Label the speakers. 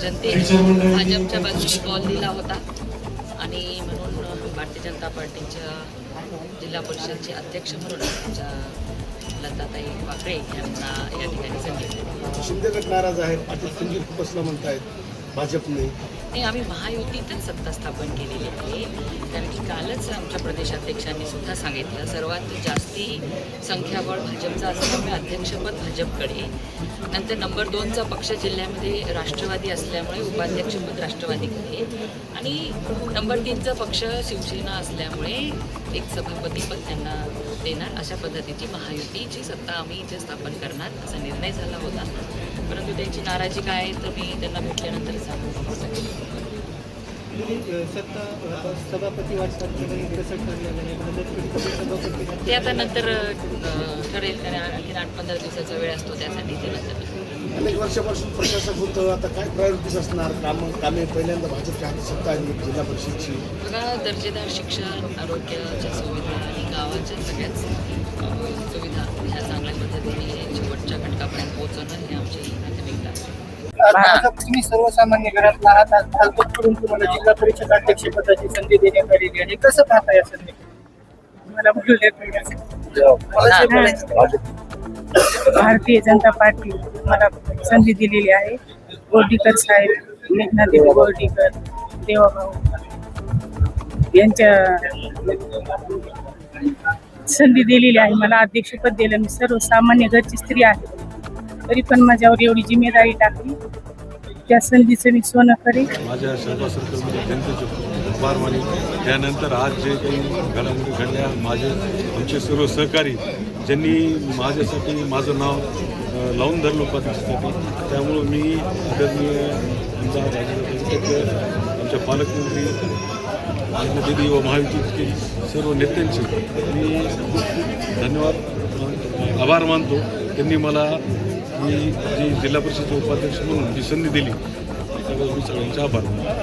Speaker 1: जनतेने भाजपच्या बाजूने कॉल दिला होता आणि म्हणून भारतीय जनता पार्टीच्या जिल्हा परिषदचे अध्यक्ष म्हणून आमच्या लताताई वाकळे यांना या ठिकाणी संधी.
Speaker 2: शिंदे गट नाराज आहेत, पाटील संजीव खुपसला म्हणतायत भाजपने.
Speaker 1: नाही, आम्ही महायुतीतच सत्ता स्थापन केलेली आहे. कारण की कालच आमच्या प्रदेशाध्यक्षांनी सुद्धा सांगितलं सर्वात जास्ती संख्याबळ भाजपचा असल्यामुळे अध्यक्षपद भाजपकडे, नंतर नंबर 2चा पक्ष जिल्ह्यामध्ये राष्ट्रवादी असल्यामुळे उपाध्यक्षपद राष्ट्रवादीकडे आणि नंबर 3चा पक्ष शिवसेना असल्यामुळे एक सभापतीपद त्यांना देणार. अशा पद्धतीची महायुतीची सत्ता आम्ही इथे स्थापन करणार असा निर्णय झाला होता. परंतु त्यांची नाराजी काय आहे तर मी त्यांना भेटल्यानंतर सांगू शकेन.
Speaker 3: सभापती
Speaker 1: ते आता नंतर ठरेल, कारण आणखी 8-15 दिवसाचा वेळ असतो त्यासाठी ते नंतर.
Speaker 2: अनेक वर्षापासून प्रशासक होतं, आता काय प्रायोरिटीज असणार? कामे पहिल्यांदा भाजपच्या हाती सत्ता आहे जिल्हा परिषदची.
Speaker 1: बघा, दर्जेदार शिक्षण, आरोग्याच्या सुविधा आणि गावाच्या सगळ्याच सुविधा ह्या चांगल्या पद्धतीने शेवटच्या घटकापर्यंत पोहोचवणं हे आमची प्राथमिकता आहे.
Speaker 3: तुम्ही सर्वसामान्य घरातला आहात, हलकट करून तुम्हाला जिल्हा परिषद अध्यक्षपदाची संधी देण्यात आलेली आहे. कसं पाहता या संधी? मला बोलू
Speaker 4: भारतीय जनता पार्टी मला संधी दिलेली आहे. गोर्डीकर साहेब, मेघनादेवी गोर्डीकर, देवाभाऊ यांच्या संधी दिलेली आहे. मला अध्यक्षपद दिलं. मी सर्वसामान्य घरची स्त्री आहे, तरी पण माझ्यावर एवढी जिम्मेदारी टाकली. त्या संधीचं मी सोनं करेन.
Speaker 5: माझ्या शहबा सर्कलमध्ये जनतेचे आभार माने. त्यानंतर आज जे काही घडामोडी घडल्या, आमचे सर्व सहकारी ज्यांनी माझ्यासाठी माझं नाव लावून धरलं उपाध्यक्षासाठी, त्यामुळं मी आदरणीय आमदार आमच्या पालकमंत्री दिदी व महायुतीतील सर्व नेत्यांचे मी धन्यवाद आभार मानतो. त्यांनी मला ही जी जिल्हा परिषदेचे उपाध्यक्ष म्हणून जी संधी दिली त्याबद्दल मी सगळ्यांचे आभार मानतो.